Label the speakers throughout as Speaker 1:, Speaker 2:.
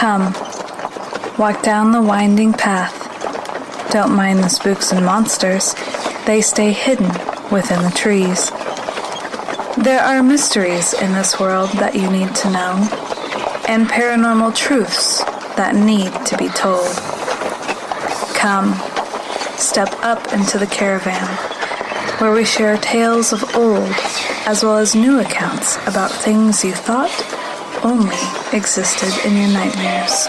Speaker 1: Come, walk down the winding path. Don't mind the spooks and monsters. They stay hidden within the trees. There are mysteries in this world that you need to know, and paranormal truths that need to be told. Come, step up into the Caravan, where we share tales of old as well as new accounts about things you thought only existed in your nightmares.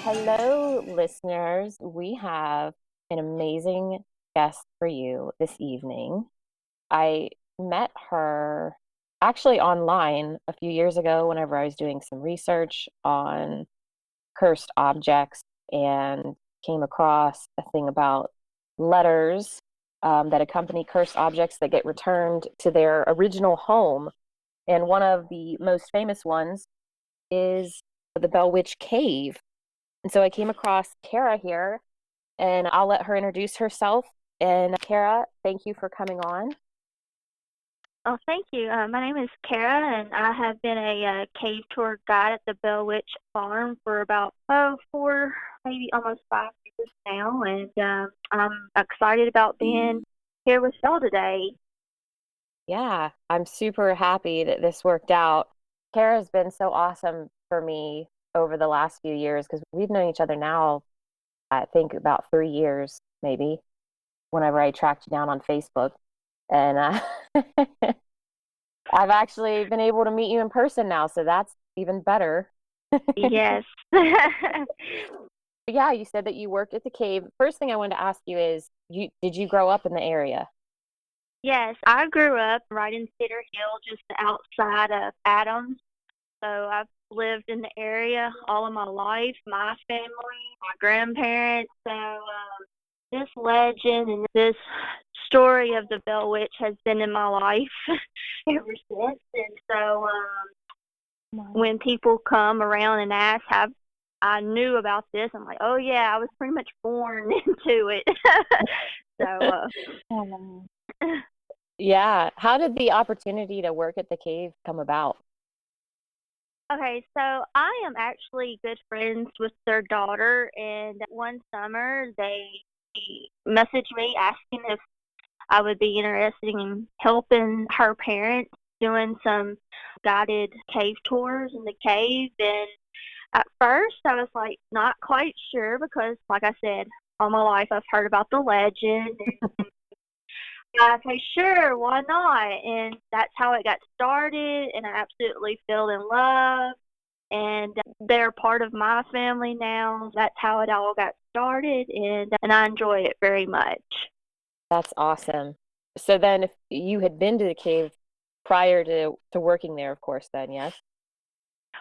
Speaker 2: Hello, listeners. We have an amazing guest for you this evening. I met her actually online a few years ago whenever I was doing some research on cursed objects and came across a thing about letters that accompany cursed objects that get returned to their original home. And one of the most famous ones is the Bell Witch Cave. And so I came across Cara here, and I'll let her introduce herself. And Cara, thank you for coming on.
Speaker 3: Oh, thank you. My name is Cara, and I have been a cave tour guide at the Bell Witch Farm for about 4, maybe almost 5 years now, and I'm excited about being here with y'all today.
Speaker 2: Yeah, I'm super happy that this worked out. Cara's been so awesome for me over the last few years because we've known each other now, I think about 3 years, maybe, whenever I tracked you down on Facebook. And I've actually been able to meet you in person now, so that's even better.
Speaker 3: Yes.
Speaker 2: Yeah, you said that you worked at the cave. First thing I wanted to ask you is, did you grow up in the area?
Speaker 3: Yes, I grew up right in Cedar Hill, just outside of Adams. So I've lived in the area all of my life, my family, my grandparents. So this legend and this story of the Bell Witch has been in my life ever since. And so when people come around and ask how I knew about this, I'm like, oh, yeah, I was pretty much born into it. So,
Speaker 2: Yeah. How did the opportunity to work at the cave come about?
Speaker 3: okay, so I am actually good friends with their daughter, and one summer they messaged me asking if I would be interested in helping her parents doing some guided cave tours in the cave. And at first I was like not quite sure because, like I said, all my life I've heard about the legend. And I said, sure, why not? And that's how it got started, and I absolutely fell in love. And they're part of my family now. That's how it all got started, and I enjoy it very much.
Speaker 2: That's awesome. So then if you had been to the cave prior to working there, of course, then, yes?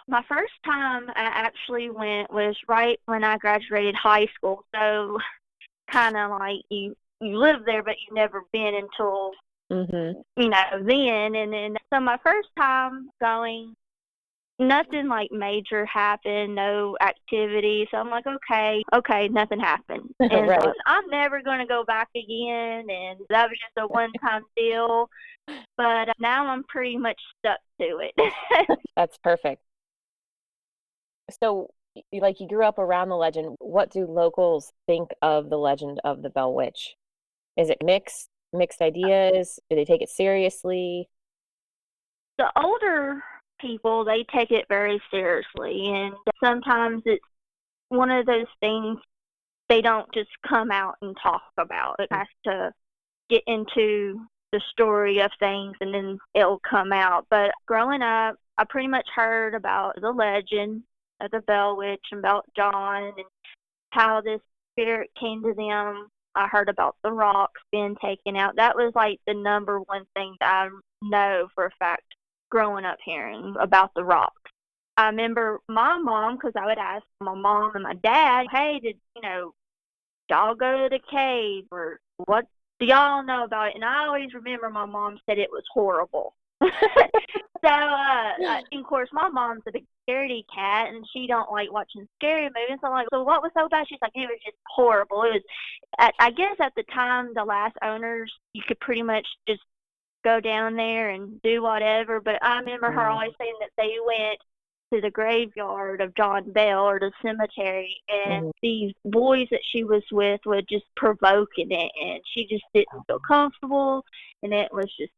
Speaker 3: My first time I actually went was right when I graduated high school. So kind of like you live there, but you never been until then. And then so my first time going, nothing like major happened, no activity. So I'm like, okay, nothing happened. And
Speaker 2: Right.
Speaker 3: so I'm never going to go back again. And that was just a one-time deal. But now I'm pretty much stuck to it.
Speaker 2: That's perfect. So, like, you grew up around the legend. What do locals think of the legend of the Bell Witch? Is it mixed ideas? Do they take it seriously?
Speaker 3: The older people, they take it very seriously. And sometimes it's one of those things they don't just come out and talk about. It has to get into the story of things and then it'll come out. But growing up, I pretty much heard about the legend of the Bell Witch and about John and how this spirit came to them. I heard about the rocks being taken out. That was like the number one thing that I know for a fact growing up hearing about the rocks. I remember my mom, because I would ask my mom and my dad, hey, did y'all go to the cave, or what do y'all know about it? And I always remember my mom said it was horrible. So, of course, my mom's a big scaredy cat, and she don't like watching scary movies. So I'm like, so what was so bad? She's like, it was just horrible. It was, I guess at the time, the last owners, you could pretty much just go down there and do whatever. But I remember her always saying that they went to the graveyard of John Bell or the cemetery, and these boys that she was with were just provoking it, and she just didn't feel comfortable, and it was just,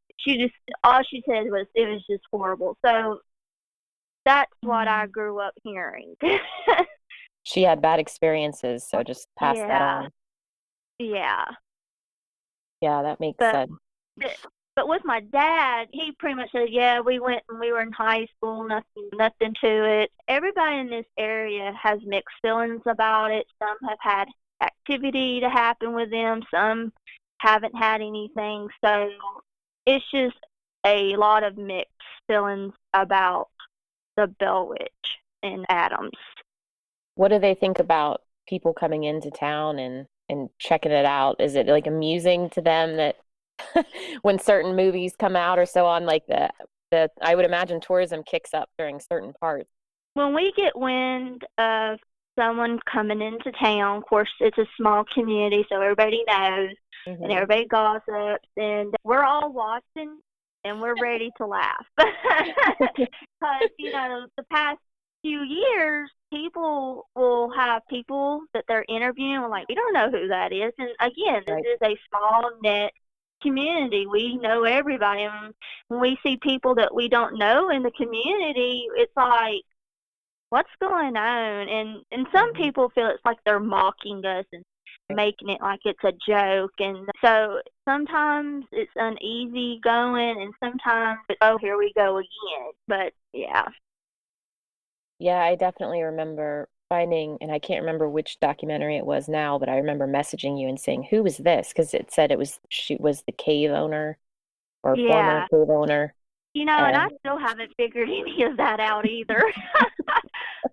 Speaker 3: all she said was it was just horrible. So that's what I grew up hearing.
Speaker 2: She had bad experiences, so just pass that on.
Speaker 3: Yeah.
Speaker 2: Yeah, that makes sense.
Speaker 3: But with my dad, he pretty much said, yeah, we went when we were in high school, nothing to it. Everybody in this area has mixed feelings about it. Some have had activity to happen with them. Some haven't had anything. So it's just a lot of mixed feelings about the Bell Witch in Adams.
Speaker 2: What do they think about people coming into town and checking it out? Is it like amusing to them that when certain movies come out or so on, like the I would imagine tourism kicks up during certain parts?
Speaker 3: When we get wind of someone coming into town, of course, it's a small community, so everybody knows, and everybody gossips, and we're all watching, and we're ready to laugh. Because, the past few years, people will have people that they're interviewing, like, we don't know who that is. And again, this is a small net community. We know everybody. And when we see people that we don't know in the community, it's like, what's going on? And some people feel it's like they're mocking us and making it like it's a joke. And so sometimes it's uneasy going, and sometimes it's, oh, here we go again. But yeah.
Speaker 2: Yeah, I definitely remember finding, and I can't remember which documentary it was now, but I remember messaging you and saying, who was this? Because it said she was the cave owner or former cave owner.
Speaker 3: And I still haven't figured any of that out either.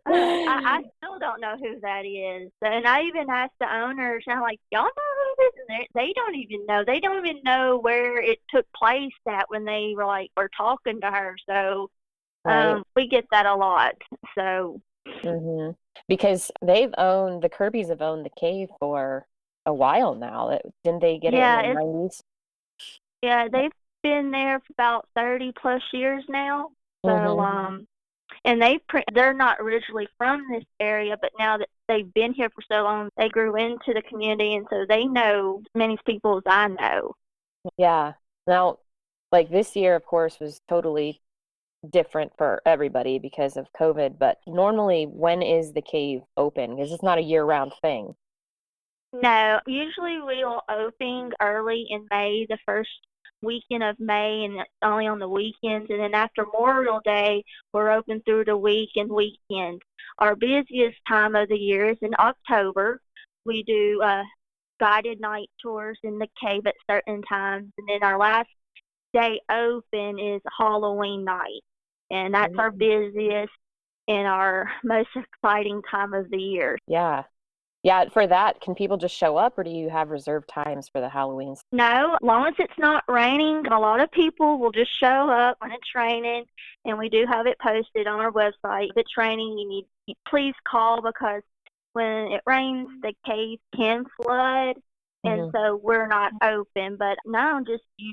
Speaker 3: I still don't know who that is. And I even asked the owners, I'm like, y'all know who this is? And they don't even know. They don't even know where it took place at when they were talking to her. So we get that a lot. So
Speaker 2: because the Kirby's have owned the cave for a while now. Didn't they get it in the 90s?
Speaker 3: Yeah, they've been there for about 30 plus years now. So and they're not originally from this area, but now that they've been here for so long, they grew into the community, and so they know as many people as I know.
Speaker 2: Yeah. Now, like this year, of course, was totally different for everybody because of COVID, but normally when is the cave open? Because it's not a year-round thing.
Speaker 3: No, usually we'll open early in May, the first weekend of May, and it's only on the weekends. And then after Memorial Day, we're open through the week and weekend. Our busiest time of the year is in October. We do guided night tours in the cave at certain times, and then our last day open is Halloween night, and that's our busiest and our most exciting time of the year.
Speaker 2: Yeah. For that, can people just show up, or do you have reserved times for the Halloween?
Speaker 3: No, as long as it's not raining. A lot of people will just show up when it's raining, and we do have it posted on our website. If it's raining, please call, because when it rains, the cave can flood, and so we're not open. But no,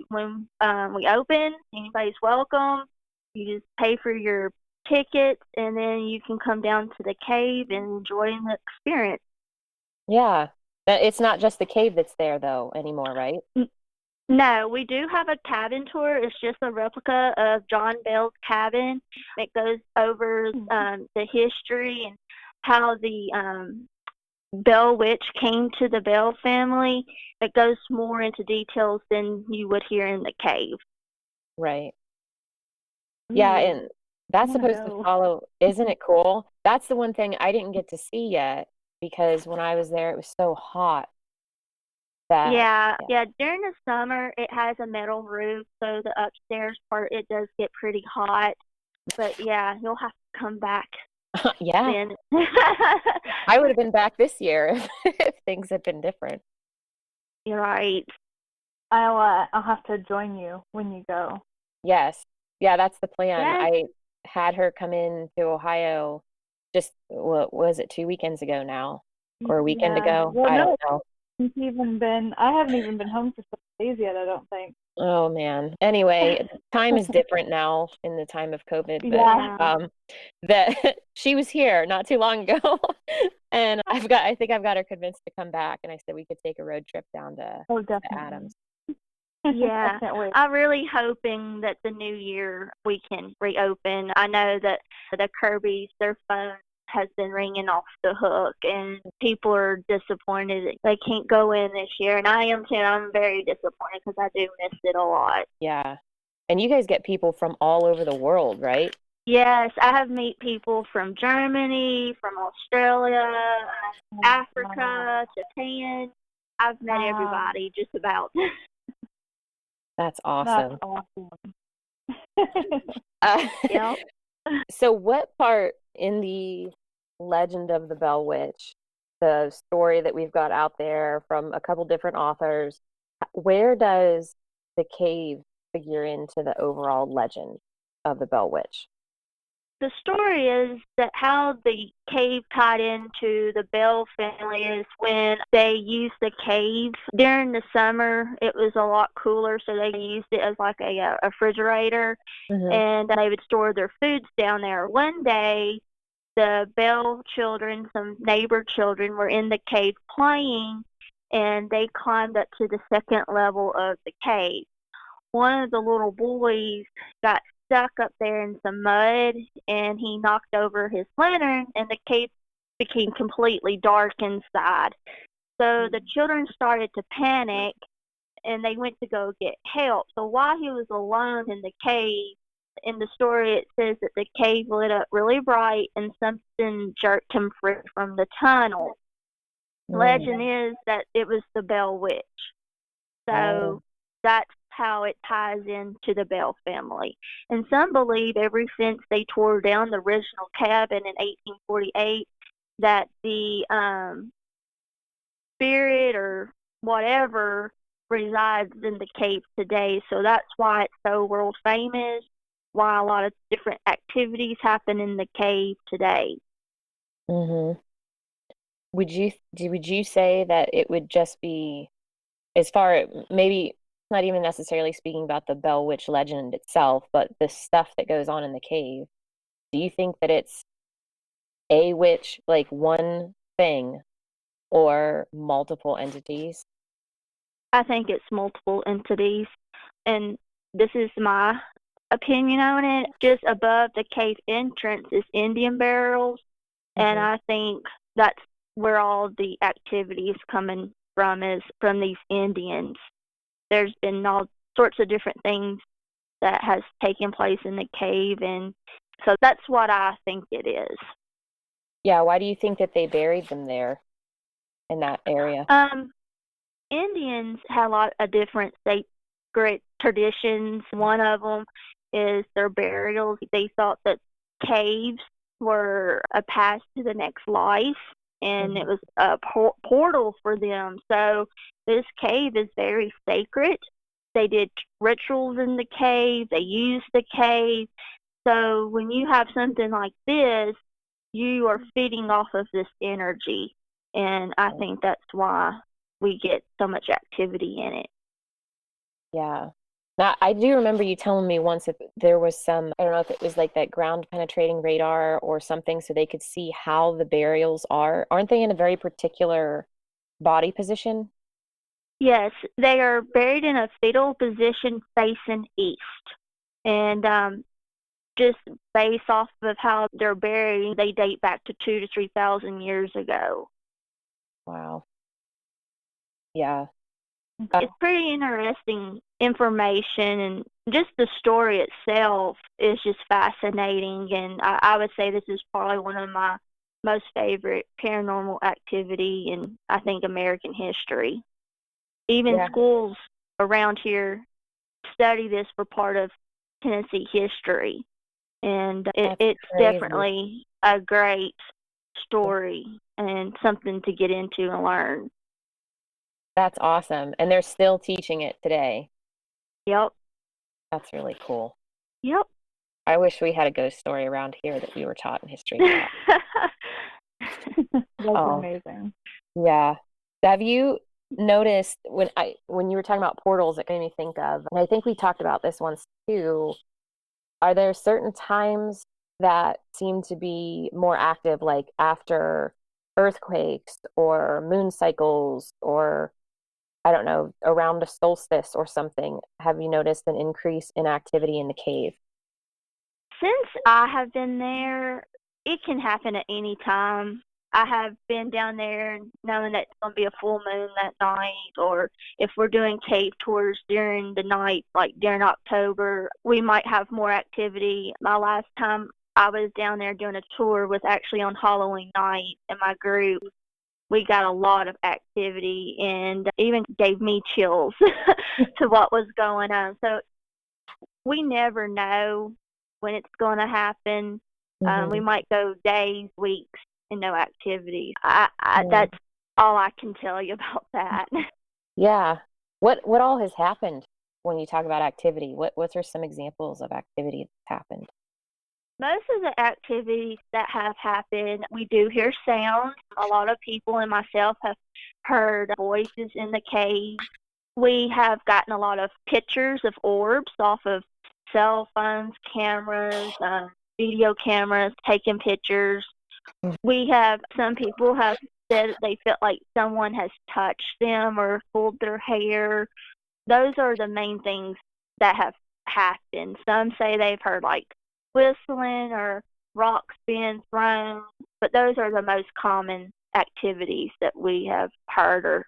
Speaker 3: when we open, anybody's welcome. You just pay for your tickets, and then you can come down to the cave and enjoy the experience.
Speaker 2: Yeah. It's not just the cave that's there, though, anymore, right?
Speaker 3: No, we do have a cabin tour. It's just a replica of John Bell's cabin. It goes over the history and how the Bell Witch came to the Bell family. It goes more into details than you would hear in the cave.
Speaker 2: Right. Yeah, and that's supposed to follow. Isn't it cool? That's the one thing I didn't get to see yet, because when I was there, it was so hot.
Speaker 3: Yeah. During the summer, it has a metal roof, so the upstairs part, it does get pretty hot. But yeah, you'll have to come back.
Speaker 2: Yeah. I would have been back this year if things had been different.
Speaker 3: You're right.
Speaker 4: I'll have to join you when you go.
Speaker 2: Yes. Yeah, that's the plan.
Speaker 3: Yes.
Speaker 2: I had her come in to Ohio just, what was it, 2 weekends ago now? Or a weekend
Speaker 4: Yeah.
Speaker 2: ago?
Speaker 4: Well,
Speaker 2: I don't
Speaker 4: no,
Speaker 2: know.
Speaker 4: I haven't even been home for 6 days yet, I don't think.
Speaker 2: Oh man. Anyway, time is different now in the time of COVID, but
Speaker 4: Yeah.
Speaker 2: that she was here not too long ago. And I think I've got her convinced to come back, and I said we could take a road trip down
Speaker 4: Oh,
Speaker 2: to
Speaker 4: definitely.
Speaker 2: Adams.
Speaker 3: Yeah,
Speaker 4: I can't wait.
Speaker 3: I'm really hoping that the new year we can reopen. I know that the Kirby's, their phone has been ringing off the hook, and people are disappointed that they can't go in this year. And I am too. I'm very disappointed because I do miss it a lot.
Speaker 2: Yeah. And you guys get people from all over the world, right?
Speaker 3: Yes, I have met people from Germany, from Australia, Africa, Japan. I've met
Speaker 4: Wow.
Speaker 3: everybody just about.
Speaker 2: That's
Speaker 4: That's
Speaker 2: awesome.
Speaker 4: awesome.
Speaker 3: Yep.
Speaker 2: So what part in the legend of the Bell Witch, the story that we've got out there from a couple different authors, where does the cave figure into the overall legend of the Bell Witch?
Speaker 3: The story is that how the cave tied into the Bell family is when they used the cave during the summer. It was a lot cooler, so they used it as like a refrigerator, and they would store their foods down there. One day, the Bell children, some neighbor children, were in the cave playing, and they climbed up to the second level of the cave. One of the little boys got stuck up there in some mud, and he knocked over his lantern, and the cave became completely dark inside. So the children started to panic, and they went to go get help. So while he was alone in the cave, in the story it says that the cave lit up really bright and something jerked him free from the tunnel. Legend is that it was the Bell Witch. So that's how it ties into the Bell family. And some believe ever since they tore down the original cabin in 1848 that the spirit or whatever resides in the cave today. So that's why it's so world famous, why a lot of different activities happen in the cave today.
Speaker 2: Mm-hmm. Would you say that it would just be, as far, maybe not even necessarily speaking about the Bell Witch legend itself, but the stuff that goes on in the cave, do you think that it's a witch, like one thing, or multiple entities?
Speaker 3: I think it's multiple entities, and this is my opinion on it. Just above the cave entrance is Indian burials, and I think that's where all the activity is coming from, is from these Indians. There's been all sorts of different things that has taken place in the cave, and so that's what I think it is.
Speaker 2: Yeah, why do you think that they buried them there in that area?
Speaker 3: Indians had a lot of different sacred traditions. One of them is their burials. They thought that caves were a path to the next life, and it was a portal for them. So this cave is very sacred. They did rituals in the cave. They used the cave. So when you have something like this, you are feeding off of this energy, and I think that's why we get so much activity in it.
Speaker 2: Yeah. Now, I do remember you telling me once that there was some, I don't know if it was like that ground penetrating radar or something, so they could see how the burials are. Aren't they in a very particular body position?
Speaker 3: Yes, they are buried in a fetal position facing east. And just based off of how they're buried, they date back to 2,000 to 3,000 years ago.
Speaker 2: Wow. Yeah.
Speaker 3: It's pretty interesting information, and just the story itself is just fascinating. And I would say this is probably one of my most favorite paranormal activity in, I think, American history. Even schools around here study this for part of Tennessee history, and it's definitely a great story and something to get into and learn.
Speaker 2: That's awesome. And they're still teaching it today.
Speaker 3: Yep.
Speaker 2: That's really cool.
Speaker 3: Yep.
Speaker 2: I wish we had a ghost story around here that we were taught in history class.
Speaker 4: That's
Speaker 2: Oh,
Speaker 4: amazing.
Speaker 2: yeah. Have you noticed when you were talking about portals, it made me think of, and I think we talked about this once too, are there certain times that seem to be more active, like after earthquakes or moon cycles, or I don't know, around a solstice or something? Have you noticed an increase in activity in the cave?
Speaker 3: Since I have been there, it can happen at any time. I have been down there knowing that it's going to be a full moon that night, or if we're doing cave tours during the night, like during October, we might have more activity. My last time I was down there doing a tour was actually on Halloween night, and my group, we got a lot of activity and even gave me chills to what was going on. So we never know when it's going to happen. We might go days, weeks, and no activity. That's all I can tell you about that.
Speaker 2: Yeah. What all has happened when you talk about activity? What are some examples of activity that's happened?
Speaker 3: Most of the activities that have happened, we do hear sounds. A lot of people and myself have heard voices in the cave. We have gotten a lot of pictures of orbs off of cell phones, cameras, video cameras, taking pictures. Some people have said that they felt like someone has touched them or pulled their hair. Those are the main things that have happened. Some say they've heard like whistling or rocks being thrown, but those are the most common activities that we have heard or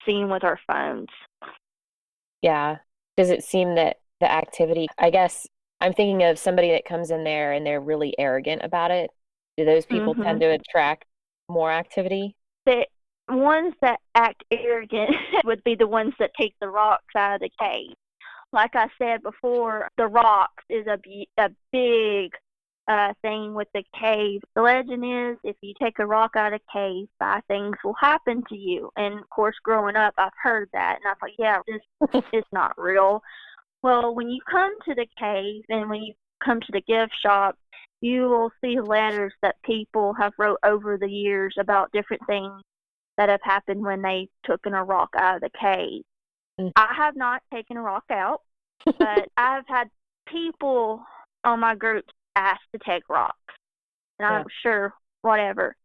Speaker 3: seen with our phones.
Speaker 2: Yeah. Does it seem that the activity, I guess I'm thinking of somebody that comes in there and they're really arrogant about it. Do those people tend to attract more activity?
Speaker 3: The ones that act arrogant would be the ones that take the rocks out of the cave. Like I said before, the rocks is a big thing with the cave. The legend is if you take a rock out of a cave, bad things will happen to you. And of course, growing up, I've heard that, and I thought, yeah, this is not real. Well, when you come to the cave and when you come to the gift shop, you will see letters that people have wrote over the years about different things that have happened when they taken a rock out of the cave. I have not taken a rock out, but I've had people on my group ask to take rocks, and I'm sure whatever.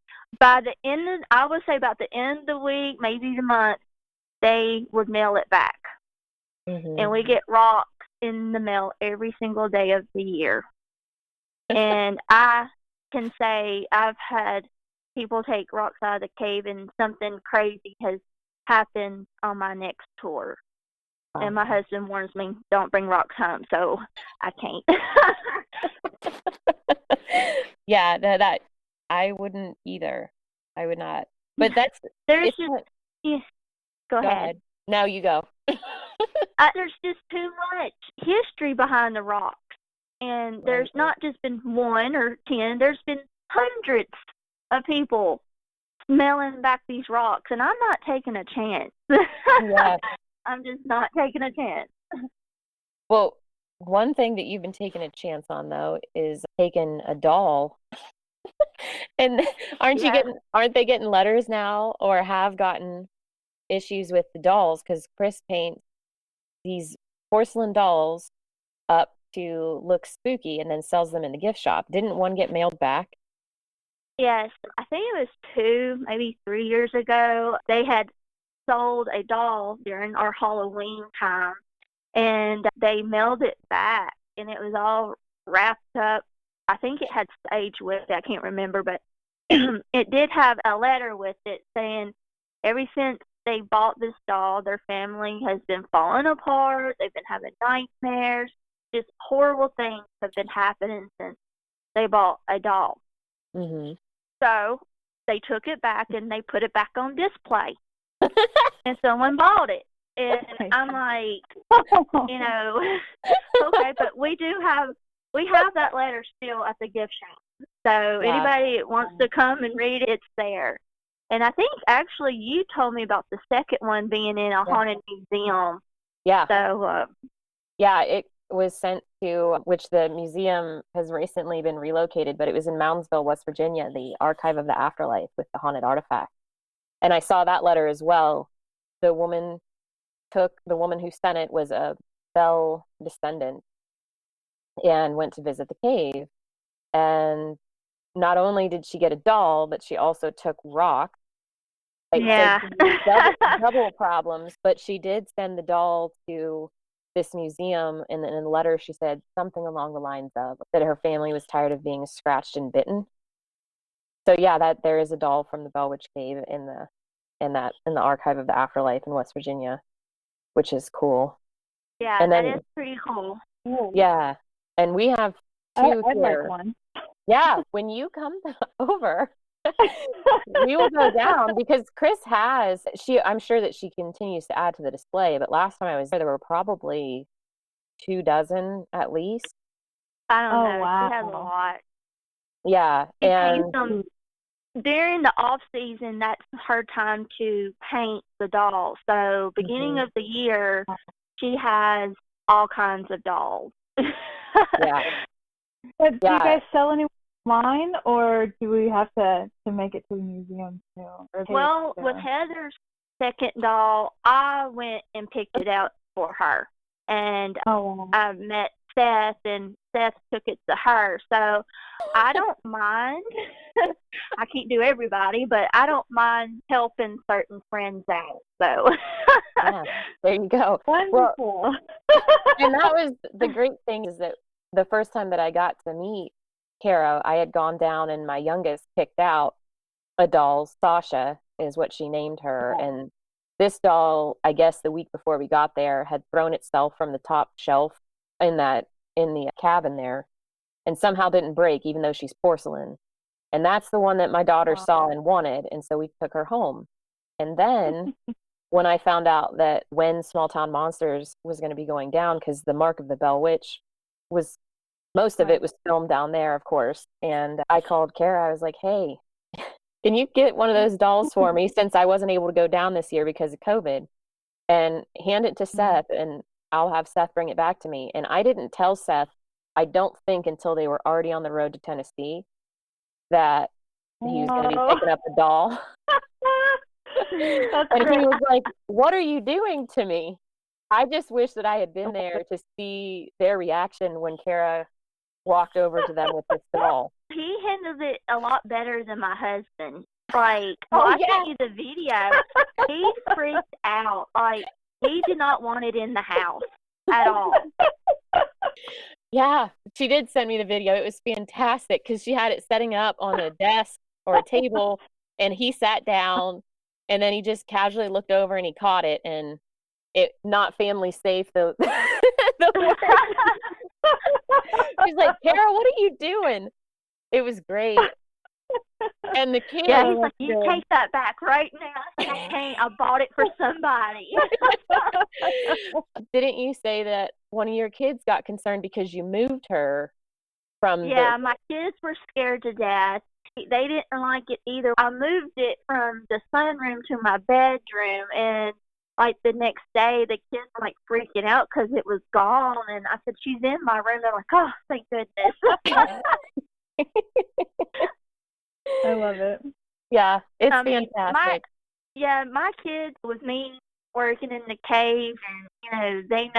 Speaker 3: By the end of, I would say about the end of the week, maybe the month, they would mail it back, and we get rocks in the mail every single day of the year. And I can say I've had people take rocks out of the cave, and something crazy has happened on my next tour. And my husband warns me, don't bring rocks home, so I can't.
Speaker 2: Yeah, that I wouldn't either. I would not. But
Speaker 3: there's just go ahead.
Speaker 2: Now you go.
Speaker 3: There's just too much history behind the rocks. And there's not just been 1 or 10, there's been hundreds of people smelling back these rocks, and I'm not taking a chance.
Speaker 2: Yeah.
Speaker 3: I'm just not taking a chance.
Speaker 2: Well, one thing that you've been taking a chance on though is taking a doll. And aren't they getting letters now or have gotten issues with the dolls because Chris paints these porcelain dolls up to look spooky and then sells them in the gift shop. Didn't one get mailed back?
Speaker 3: Yes, I think it was 2, maybe 3 years ago. They had sold a doll during our Halloween time, and they mailed it back, and it was all wrapped up. I think it had sage with it. I can't remember, but it did have a letter with it saying ever since they bought this doll, their family has been falling apart. They've been having nightmares. Just horrible things have been happening since they bought a doll. So they took it back and they put it back on display. And someone bought it. And I'm like, okay, but we have that letter still at the gift shop. So anybody that wants to come and read it, it's there. And I think actually you told me about the second one being in a haunted museum.
Speaker 2: Yeah.
Speaker 3: So
Speaker 2: was sent to, which the museum has recently been relocated, but it was in Moundsville, West Virginia, the Archive of the Afterlife with the haunted artifact. And I saw that letter as well. The woman who sent it was a Bell descendant and went to visit the cave. And not only did she get a doll, but she also took rocks.
Speaker 3: Yeah.
Speaker 2: So double problems, but she did send the doll to this museum, and then in the letter she said something along the lines of that her family was tired of being scratched and bitten. So yeah, that there is a doll from the Bell Witch Cave in the Archive of the Afterlife in West Virginia, which is cool.
Speaker 3: Yeah,
Speaker 2: And then,
Speaker 3: that is pretty cool.
Speaker 2: Yeah, and we have two
Speaker 4: I'd
Speaker 2: here.
Speaker 4: like one.
Speaker 2: Yeah, when you come over, we will go down because Chris I'm sure that she continues to add to the display, but last time I was there were probably 24 at least.
Speaker 3: I don't know.
Speaker 4: Wow.
Speaker 3: She has a lot.
Speaker 2: Yeah,
Speaker 3: She
Speaker 2: and
Speaker 3: paints them during the off season. That's her time to paint the dolls. So beginning of the year, she has all kinds of dolls.
Speaker 2: yeah.
Speaker 4: But do you guys sell any online, or do we have to make it to the museum too?
Speaker 3: Well, with Heather's second doll, I went and picked it out for her. And I met Seth, and Seth took it to her. So I don't mind. I can't do everybody, but I don't mind helping certain friends out. So
Speaker 2: yeah, there you go.
Speaker 4: Wonderful.
Speaker 2: Well, and that was the great thing, is that the first time that I got to meet Cara, I had gone down and my youngest picked out a doll. Sasha is what she named her. And this doll, I guess the week before we got there, had thrown itself from the top shelf in the cabin there and somehow didn't break, even though she's porcelain. And that's the one that my daughter saw and wanted. And so we took her home. And then when I found out that when Small Town Monsters was going to be going down, because the Mark of the Bell Witch was, most of it was filmed down there, of course. And I called Cara. I was like, hey, can you get one of those dolls for me, since I wasn't able to go down this year because of COVID, and hand it to Seth, and I'll have Seth bring it back to me. And I didn't tell Seth, I don't think, until they were already on the road to Tennessee, that he was going to be picking up the doll. And he was like, what are you doing to me? I just wish that I had been there to see their reaction when Cara walked over to them with this doll.
Speaker 3: He handled it a lot better than my husband. Like, I sent you the video. He freaked out. Like, he did not want it in the house at all.
Speaker 2: Yeah, she did send me the video. It was fantastic because she had it setting up on a desk or a table, and he sat down, and then he just casually looked over and he caught it, and it, not family safe, the word. She's like, Cara, what are you doing? It was great. And the kid,
Speaker 3: yeah, he's like, you take that back right now. I can't. I bought it for somebody.
Speaker 2: Didn't you say that one of your kids got concerned because you moved her from?
Speaker 3: Yeah, my kids were scared to death. They didn't like it either. I moved it from the sunroom to my bedroom, and like the next day, the kids were like freaking out because it was gone. And I said, she's in my room. They're like, oh, thank goodness.
Speaker 4: I love it.
Speaker 2: Yeah, it's fantastic.
Speaker 3: My kids, with me working in the cave, and they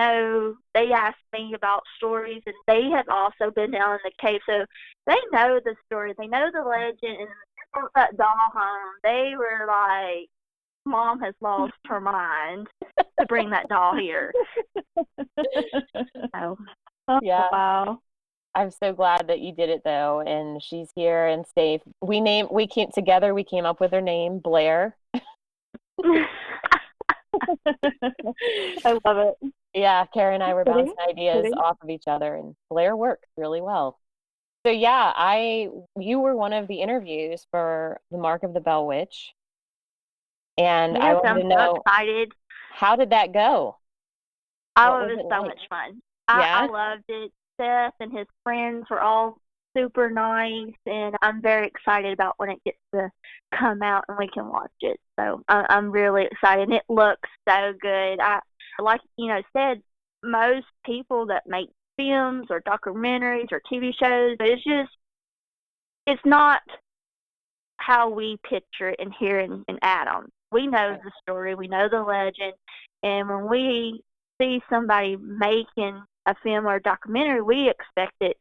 Speaker 3: ask me about stories, and they have also been down in the cave, so they know the story, they know the legend, and they brought that doll home. They were like, Mom has lost her mind to bring that doll here. So,
Speaker 2: yeah.
Speaker 4: Wow.
Speaker 2: I'm so glad that you did it, though, and she's here and safe. We came up with her name, Blair.
Speaker 4: I love it.
Speaker 2: Yeah, Cara and I were bouncing ideas off of each other, and Blair worked really well. So yeah, you were one of the interviews for the Mark of the Bell Witch, and
Speaker 3: yes,
Speaker 2: I wanted to know,
Speaker 3: so excited.
Speaker 2: How did that go?
Speaker 3: Oh, it was so much fun. I loved it. Seth and his friends were all super nice, and I'm very excited about when it gets to come out and we can watch it. So I'm really excited, and it looks so good. Like said, most people that make films or documentaries or TV shows. It's not how we picture it and hear it in Adam. We know the story, we know the legend, and when we see somebody making a film or a documentary, we expect it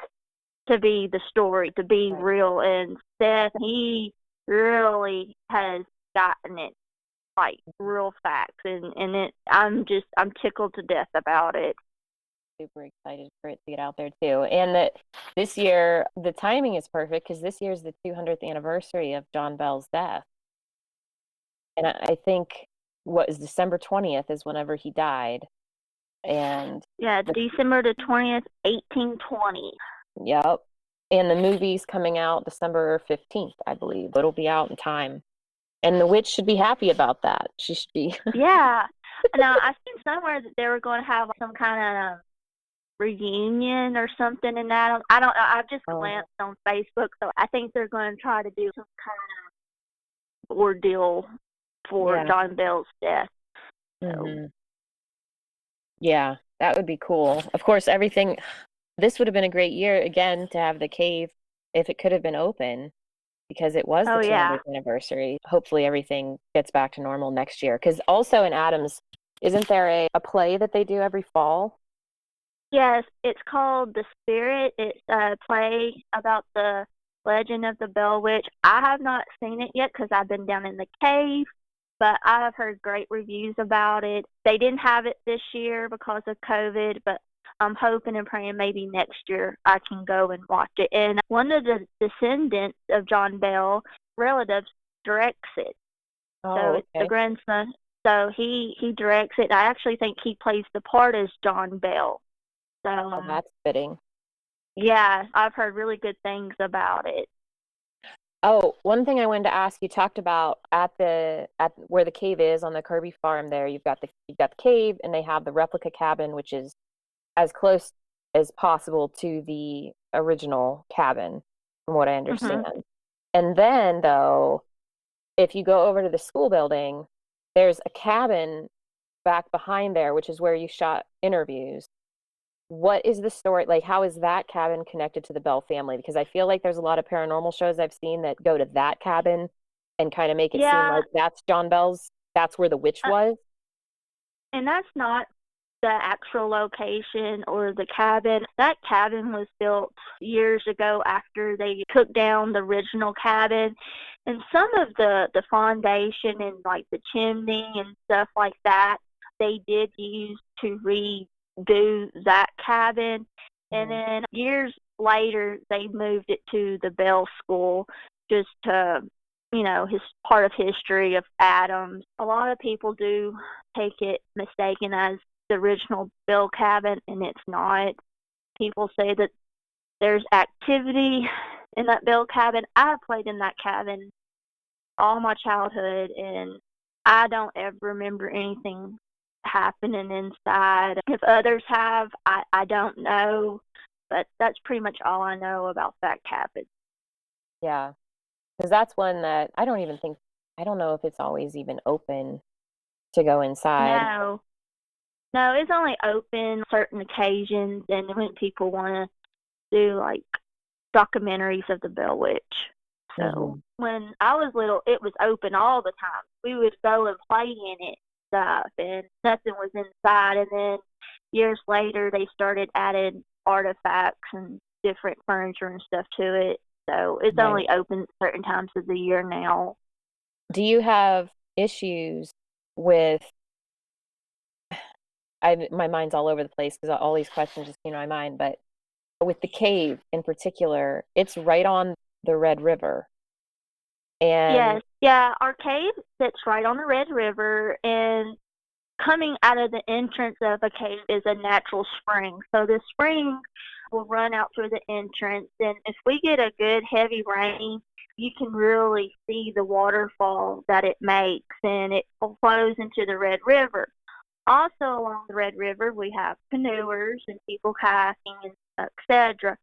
Speaker 3: to be the story, to be real. And Seth, he really has gotten it like real facts, and I'm tickled to death about it.
Speaker 2: Super excited for it to get out there too, and that this year the timing is perfect because this year is the 200th anniversary of John Bell's death, and I think what is December 20th is whenever he died, and
Speaker 3: December the 20th, 1820.
Speaker 2: Yep, and the movie's coming out December 15th, I believe. It'll be out in time, and the witch should be happy about that. She should be.
Speaker 3: Yeah. Now I've seen somewhere that they were going to have some kind of reunion or something in that. I don't know. I've just glanced on Facebook, so I think they're going to try to do some kind of ordeal for John Bell's death.
Speaker 2: Mm-hmm. Yeah, that would be cool. Of course, this would have been a great year again to have the cave if it could have been open because it was the 200th anniversary. Hopefully everything gets back to normal next year. Because also in Adams, isn't there a play that they do every fall?
Speaker 3: Yes, it's called The Spirit. It's a play about the legend of the Bell Witch. I have not seen it yet because I've been down in the cave, but I have heard great reviews about it. They didn't have it this year because of COVID, but I'm hoping and praying maybe next year I can go and watch it. And one of the descendants of John Bell, relatives, directs it. So it's the grandson. So he directs it. I actually think he plays the part as John Bell. So
Speaker 2: that's fitting.
Speaker 3: Yeah, I've heard really good things about it.
Speaker 2: Oh, one thing I wanted to ask, you talked about at where the cave is on the Kirby farm there, you've got the cave and they have the replica cabin, which is as close as possible to the original cabin, from what I understand. Mm-hmm. And then, though, if you go over to the school building, there's a cabin back behind there, which is where you shot interviews. What is the story? Like, how is that cabin connected to the Bell family? Because I feel like there's a lot of paranormal shows I've seen that go to that cabin and kind of make it seem like that's John Bell's, that's where the witch was.
Speaker 3: And that's not the actual location or the cabin. That cabin was built years ago after they took down the original cabin. And some of the foundation and like the chimney and stuff like that, they did use to redo that cabin. And then years later, they moved it to the Bell School just to, his part of history of Adams. A lot of people do take it mistaken as the original Bell cabin, and it's not. People say that there's activity in that Bell cabin. I played in that cabin all my childhood, and I don't ever remember anything happening inside. If others have, I don't know, but that's pretty much all I know about that cabin.
Speaker 2: Yeah, because that's one that I don't know if it's always even open to go inside.
Speaker 3: No, it's only open certain occasions and when people want to do like documentaries of the Bell Witch. So when I was little, it was open all the time. We would go and play in it stuff, and nothing was inside. And then years later, they started adding artifacts and different furniture and stuff to it. So it's only open certain times of the year now.
Speaker 2: Do you have issues with? My mind's all over the place because all these questions just came to my mind. But with the cave in particular, it's right on the Red River. And
Speaker 3: our cave sits right on the Red River, and coming out of the entrance of a cave is a natural spring. So the spring will run out through the entrance, and if we get a good heavy rain, you can really see the waterfall that it makes, and it flows into the Red River. Also along the Red River, we have canoers and people kayaking, and etc.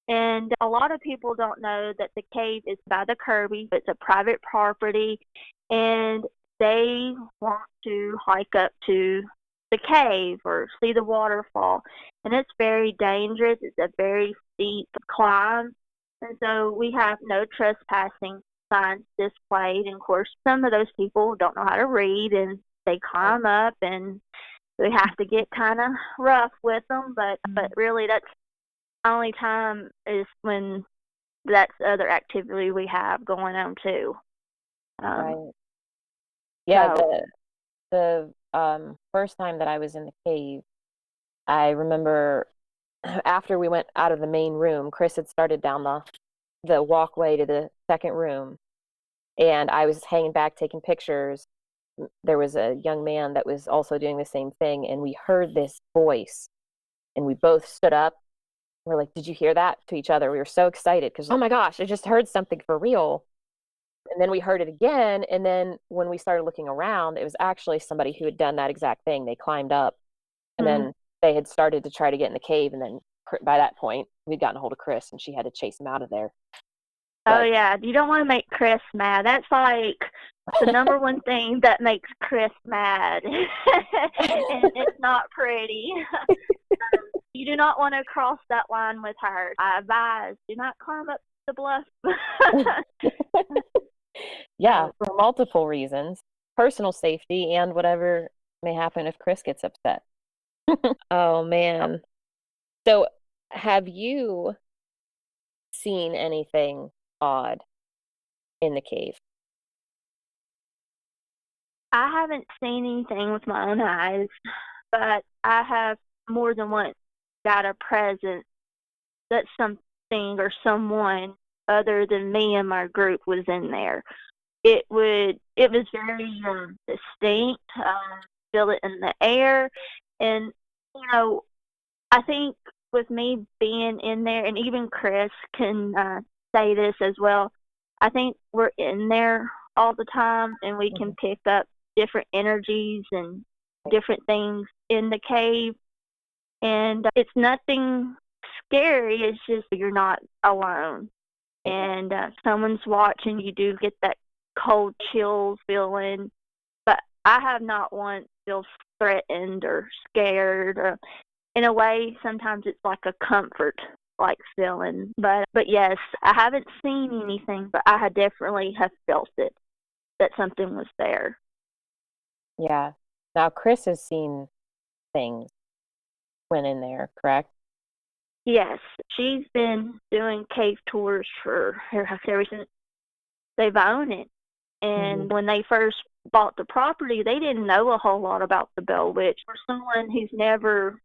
Speaker 3: And a lot of people don't know that the cave is by the Kirby. It's a private property, and they want to hike up to the cave or see the waterfall. and it's very dangerous. It's a very steep climb, and so we have no trespassing signs displayed. And of course, some of those people don't know how to read, and they climb up, and we have to get kind of rough with them. But really, that's the only time is when that's other activity we have going on too.
Speaker 2: Right. Yeah.
Speaker 3: So,
Speaker 2: The first time that I was in the cave, I remember after we went out of the main room, Chris had started down the walkway to the second room, and I was hanging back taking pictures. There was a young man that was also doing the same thing, and we heard this voice, and we both stood up. We're like, "Did you hear that?" to each other. We were so excited because, oh my gosh, I just heard something for real. And then we heard it again, and then when we started looking around, it was actually somebody who had done that exact thing. They climbed up, and then they had started to try to get in the cave, and then by that point, we'd gotten a hold of Chris, and she had to chase him out of there.
Speaker 3: oh yeah, you don't want to make Chris mad. That's like the number one thing that makes Chris mad, and it's not pretty. You do not want to cross that line with her. I advise, do not climb up the bluff.
Speaker 2: Yeah, for multiple reasons, personal safety and whatever may happen if Chris gets upset. Oh man. So have you seen anything odd in the cave?
Speaker 3: I haven't seen anything with my own eyes, but I have more than once got a present that something or someone other than me and my group was in there. It was very distinct. Feel it in the air, and I think with me being in there, and even Chris can say this as well. I think we're in there all the time, and we can pick up different energies and different things in the cave. And it's nothing scary. It's just you're not alone, and someone's watching. You do get that cold chills feeling, but I have not once felt threatened or scared. Or in a way, sometimes it's like a comfort like feeling. But yes, I haven't seen anything, but I definitely have felt it, that something was there.
Speaker 2: Yeah. Now Chris has seen things when in there, correct?
Speaker 3: Yes, she's been doing cave tours for ever since they've owned it. And when they first bought the property, they didn't know a whole lot about the Bell Witch. For someone who's never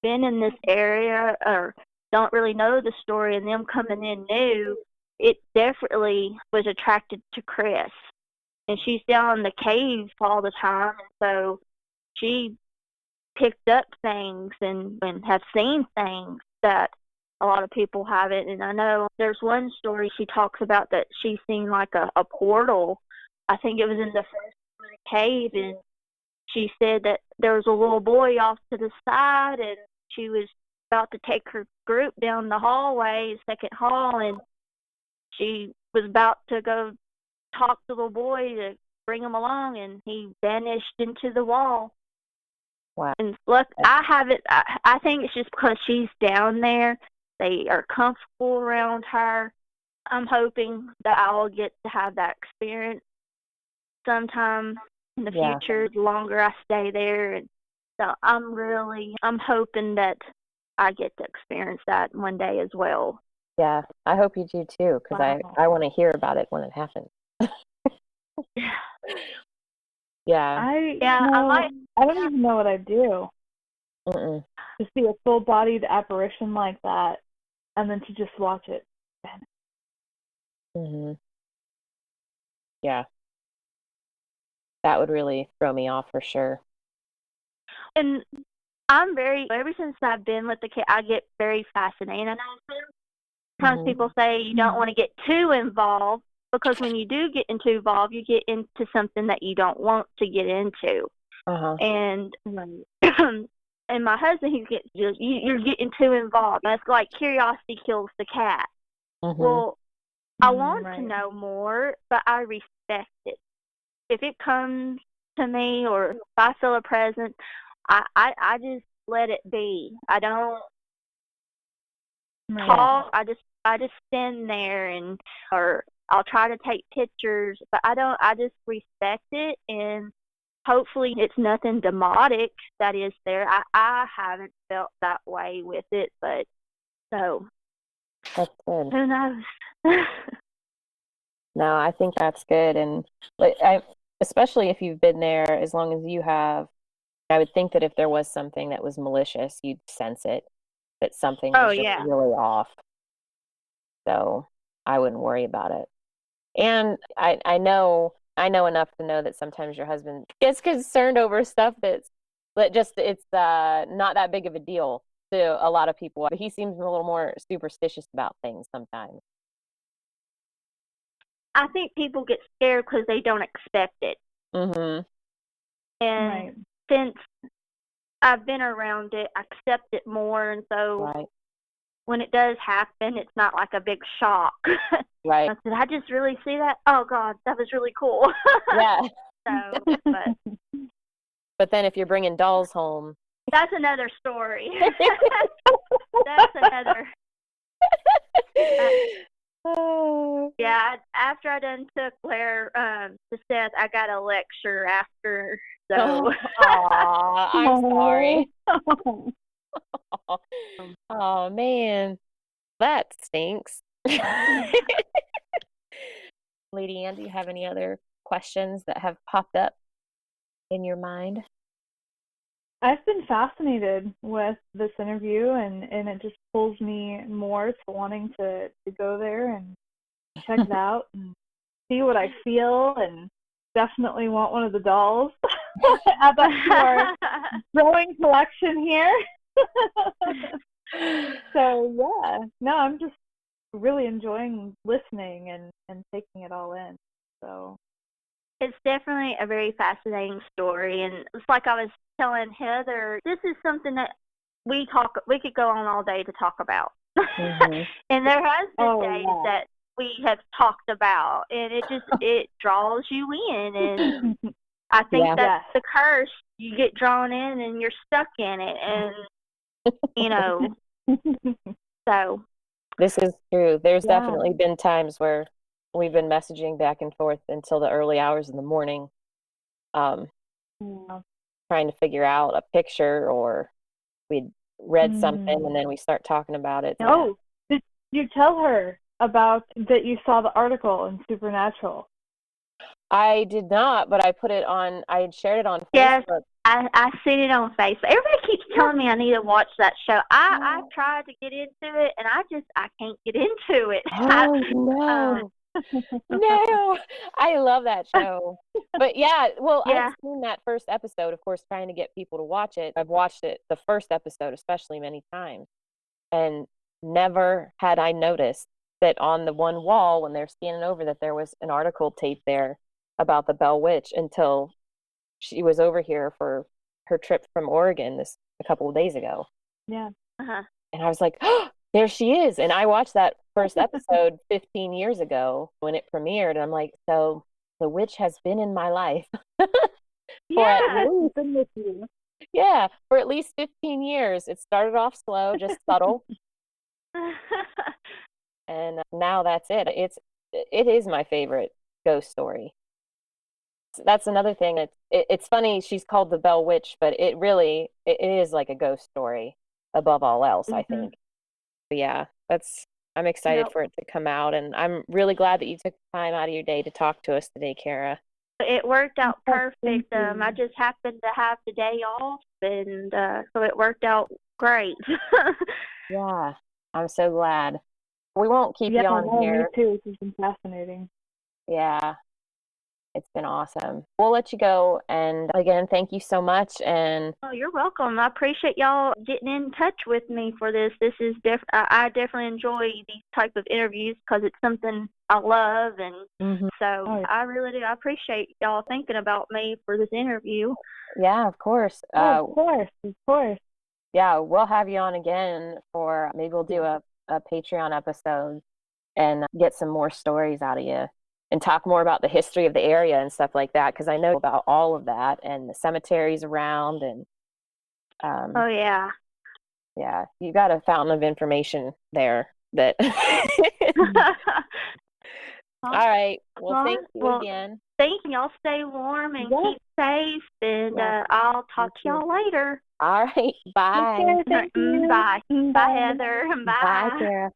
Speaker 3: been in this area or don't really know the story, and them coming in new, it definitely was attracted to Chris. And she's down in the caves all the time, and so she picked up things and have seen things that a lot of people haven't. And I know there's one story she talks about that she's seen like a portal. I think it was in the first cave, and she said that there was a little boy off to the side, and she was about to take her group down the hallway, second hall, and she was about to go talk to the little boy to bring him along, and he vanished into the wall.
Speaker 2: Wow.
Speaker 3: And look, I think it's just because she's down there. They are comfortable around her. I'm hoping that I will get to have that experience sometime in the future, the longer I stay there. And so I'm hoping that I get to experience that one day as well.
Speaker 2: Yeah, I hope you do too, because I want to hear about it when it happens. Yeah.
Speaker 4: I don't even know what I'd do.
Speaker 2: Mm-mm.
Speaker 4: To see a full-bodied apparition like that, and then to just watch it.
Speaker 2: Yeah. That would really throw me off for sure.
Speaker 3: And ever since I've been with the kid, I get very fascinated. I know sometimes people say you don't want to get too involved, because when you do get involved, you get into something that you don't want to get into. And and my husband, you're getting too involved. That's like curiosity kills the cat. Well, I want to know more, but I respect it. If it comes to me, or if I feel a presence, I just let it be. I don't
Speaker 4: Right.
Speaker 3: talk. I just stand there and or I'll try to take pictures, but I just respect it, and hopefully it's nothing demonic that is there. I haven't felt that way with it, but so
Speaker 2: That's good.
Speaker 3: who knows?
Speaker 2: No, I think that's good. And especially if you've been there as long as you have, I would think that if there was something that was malicious, you'd sense it, that something
Speaker 3: Oh
Speaker 2: was just
Speaker 3: yeah.
Speaker 2: really off. So I wouldn't worry about it. And I know enough to know that sometimes your husband gets concerned over stuff that just it's not that big of a deal to a lot of people. But he seems a little more superstitious about things sometimes.
Speaker 3: I think people get scared because they don't expect it.
Speaker 2: Mhm.
Speaker 3: And
Speaker 4: Right.
Speaker 3: since I've been around it, I accept it more, and so
Speaker 2: Right.
Speaker 3: when it does happen, it's not like a big shock.
Speaker 2: Right.
Speaker 3: Did I just really see that? Oh God, that was really cool.
Speaker 2: Yeah.
Speaker 3: So,
Speaker 2: But then if you're bringing dolls home,
Speaker 3: that's another story. That's another. Yeah, after I done took Blair to Seth, I got a lecture after. So.
Speaker 2: Aw, I'm sorry. Oh man, that stinks. Lady Ann, do you have any other questions that have popped up in your mind?
Speaker 4: I've been fascinated with this interview, and it just pulls me more to wanting to go there and check it out and see what I feel, and definitely want one of the dolls. Add that to our growing collection here. So yeah, no, I'm just really enjoying listening and taking it all in. So
Speaker 3: it's definitely a very fascinating story, and it's like I was telling Heather, this is something that we could go on all day to talk about. Mm-hmm. And there has been days that we have talked about, and it draws you in, and I think that's the curse. You get drawn in and you're stuck in it, and so
Speaker 2: this is true. There's definitely been times where we've been messaging back and forth until the early hours in the morning, trying to figure out a picture, or we'd read something and then we start talking about it.
Speaker 4: Oh, did you tell her about that you saw the article in Supernatural?
Speaker 2: I did not, but I had shared it on Facebook.
Speaker 3: Yes, I seen it on Facebook. Everybody keeps telling me I need to watch that show. I've tried to get into it, and I can't get into it.
Speaker 2: Oh no. No, I love that show. But yeah, well, I've seen that first episode, of course, trying to get people to watch it. I've watched it, the first episode especially, many times, and never had I noticed that on the one wall when they're scanning over that there was an article taped there about the Bell Witch until she was over here for her trip from Oregon a couple of days ago.
Speaker 4: Yeah.
Speaker 3: Uh-huh.
Speaker 2: And I was like, oh, there she is. And I watched that first episode 15 years ago when it premiered. And I'm like, so the witch has been in my life for at least 15 years. It started off slow, just subtle. And now that's it. It is my favorite ghost story. That's another thing. It's funny she's called the Bell Witch, but it is like a ghost story above all else, I think. But yeah, I'm excited for it to come out, and I'm really glad that you took time out of your day to talk to us today, Cara.
Speaker 3: It worked out perfect. I just happened to have the day off, and so it worked out great.
Speaker 2: Yeah, I'm so glad. We won't keep you on here.
Speaker 4: Me too. This has been fascinating.
Speaker 2: Yeah. It's been awesome. We'll let you go. And again, thank you so much. And
Speaker 3: oh, you're welcome. I appreciate y'all getting in touch with me for this. This is I definitely enjoy these type of interviews because it's something I love, and so I really do. I appreciate y'all thinking about me for this interview.
Speaker 2: Yeah, of course.
Speaker 4: Of course.
Speaker 2: Yeah, we'll have you on again for maybe we'll do a Patreon episode and get some more stories out of you. And talk more about the history of the area and stuff like that, because I know about all of that and the cemeteries around. And
Speaker 3: Oh yeah.
Speaker 2: Yeah, you got a fountain of information there that all right. Well, thank you again.
Speaker 3: Thank you. Y'all stay warm and keep safe, and
Speaker 2: Yes.
Speaker 3: I'll talk to y'all later.
Speaker 2: All right. Bye.
Speaker 4: Okay, thank you.
Speaker 3: Bye. Bye, Heather. Bye.
Speaker 2: Bye, Cara.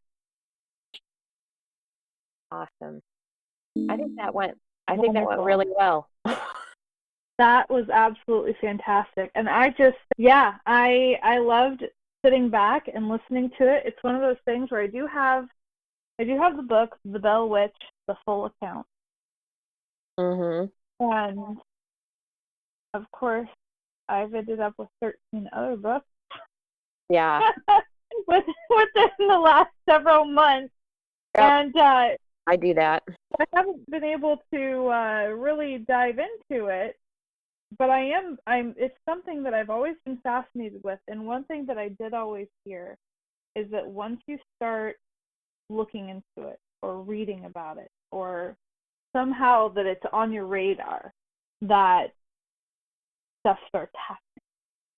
Speaker 2: Awesome. I think that went really well.
Speaker 4: That was absolutely fantastic. And I loved sitting back and listening to it. It's one of those things where I do have the book, The Bell Witch, the full account.
Speaker 2: Mhm.
Speaker 4: And of course, I've ended up with 13 other books.
Speaker 2: Yeah.
Speaker 4: within the last several months.
Speaker 2: Yep.
Speaker 4: And
Speaker 2: I do that.
Speaker 4: I haven't been able to really dive into it, but it's something that I've always been fascinated with. And one thing that I did always hear is that once you start looking into it or reading about it or somehow that it's on your radar, that stuff starts happening.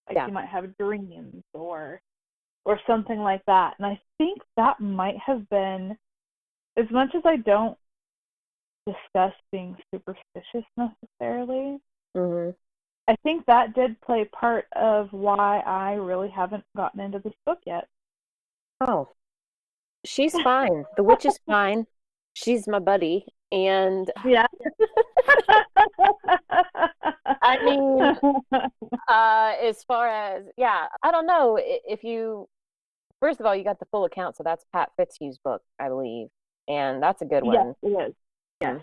Speaker 4: Like you might have dreams or something like that. And I think that might have been, as much as I don't discuss being superstitious necessarily, I think that did play part of why I really haven't gotten into this book yet.
Speaker 2: Oh, she's fine. The witch is fine. She's my buddy. And
Speaker 4: yeah.
Speaker 2: I mean, as far as, I don't know if you, first of all, you got the full account. So that's Pat Fitzhugh's book, I believe. And that's a good one.
Speaker 4: Yes, it is. Yeah.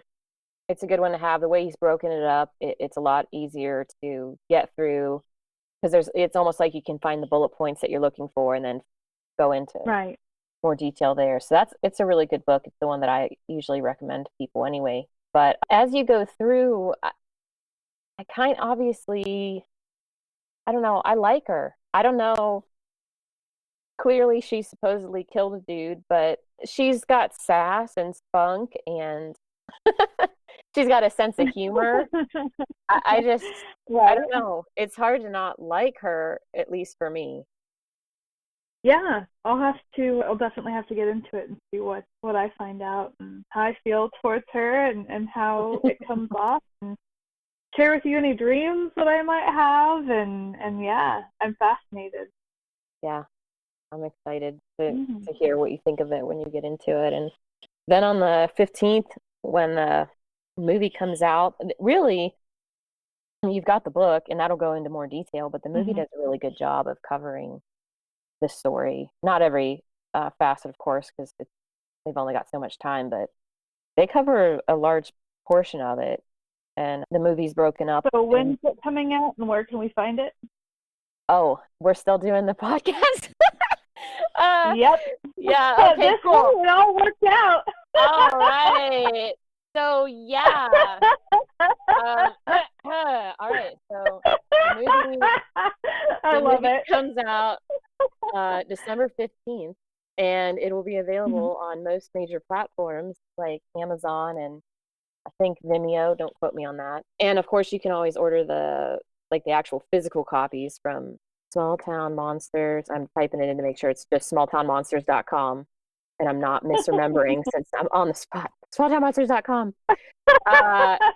Speaker 2: It's a good one to have. The way he's broken it up, it's a lot easier to get through because it's almost like you can find the bullet points that you're looking for and then go into more detail there. So it's a really good book. It's the one that I usually recommend to people anyway. But as you go through, I obviously, I don't know, I like her. I don't know. Clearly, she supposedly killed a dude, but she's got sass and spunk and she's got a sense of humor. I just, I don't know. It's hard to not like her, at least for me.
Speaker 4: Yeah, I'll definitely have to get into it and see what I find out and how I feel towards her and how it comes off and share with you any dreams that I might have and yeah, I'm fascinated.
Speaker 2: Yeah, I'm excited to hear what you think of it when you get into it. And then on the 15th, when the movie comes out, really, you've got the book and that'll go into more detail, but the movie does a really good job of covering the story. Not every facet, of course, because they've only got so much time, but they cover a large portion of it. And the movie's broken up.
Speaker 4: So when's it coming out and where can we find it?
Speaker 2: Oh, we're still doing the podcast?
Speaker 4: Yep.
Speaker 2: Yeah, okay,
Speaker 4: this
Speaker 2: cool.
Speaker 4: It all worked out.
Speaker 2: All right. So, yeah. All right. So, the movie comes out December 15th, and it will be available on most major platforms like Amazon and I think Vimeo. Don't quote me on that. And of course, you can always order the actual physical copies from Small Town Monsters. I'm typing it in to make sure it's just smalltownmonsters.com. And I'm not misremembering since I'm on the spot. Smalltownmonsters.com.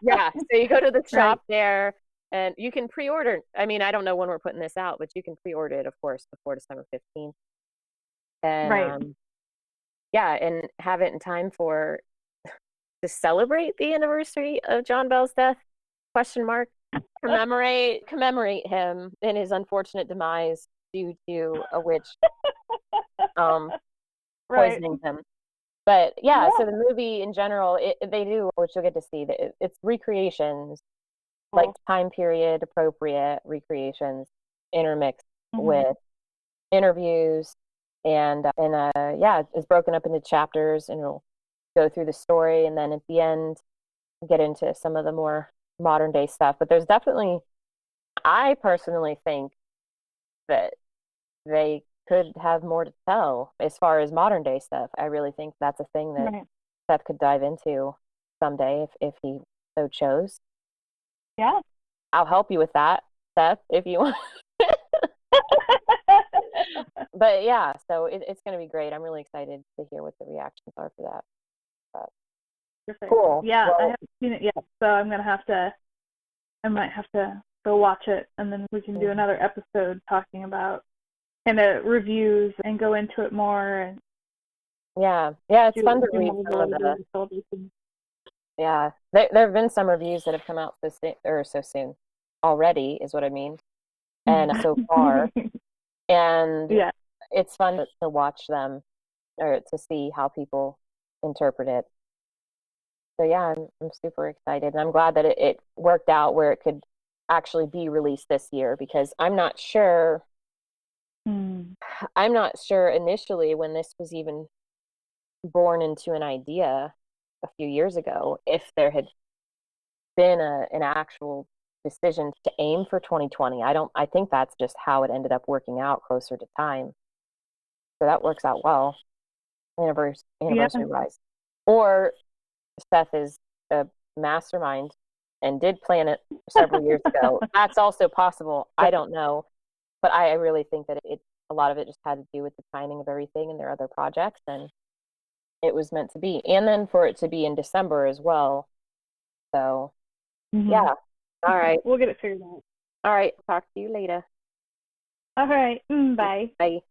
Speaker 2: Yeah, so you go to the shop there and you can pre-order. I mean, I don't know when we're putting this out, but you can pre-order it, of course, before December 15th. And and have it in time to celebrate the anniversary of John Bell's death, ? Commemorate him in his unfortunate demise due to a witch poisoning him. But so the movie in general, they do, which you'll get to see, that it's recreations, like time period appropriate recreations intermixed with interviews, and it's broken up into chapters, and it'll go through the story, and then at the end get into some of the more modern day stuff. But there's definitely, I personally think that they could have more to tell as far as modern day stuff. I really think that's a thing that Seth could dive into someday if he so chose.
Speaker 4: Yeah.
Speaker 2: I'll help you with that, Seth, if you want. But yeah, so it's going to be great. I'm really excited to hear what the reactions are for that. But,
Speaker 4: Perfect.
Speaker 2: cool.
Speaker 4: Yeah,
Speaker 2: well,
Speaker 4: I haven't seen it yet, so I might have to go watch it, and then we can do another episode talking about kind of reviews and go into it more. And
Speaker 2: yeah, it's fun to read some of the. Yeah, there have been some reviews that have come out so soon already, is what I mean, and so far, and
Speaker 4: yeah,
Speaker 2: it's fun to watch them or to see how people interpret it. So yeah, I'm super excited, and I'm glad that it worked out where it could actually be released this year, because I'm not sure. I'm not sure initially when this was even born into an idea a few years ago if there had been an actual decision to aim for 2020. I think that's just how it ended up working out closer to time. So that works out well. Anniversary wise. Or Seth is a mastermind and did plan it several years ago. That's also possible. I don't know, but I really think that a lot of it just had to do with the timing of everything and their other projects, and it was meant to be. And then for it to be in December as well. So yeah. All right.
Speaker 4: We'll get it figured out.
Speaker 2: All right. Talk to you later.
Speaker 4: All right. Bye.
Speaker 2: Bye.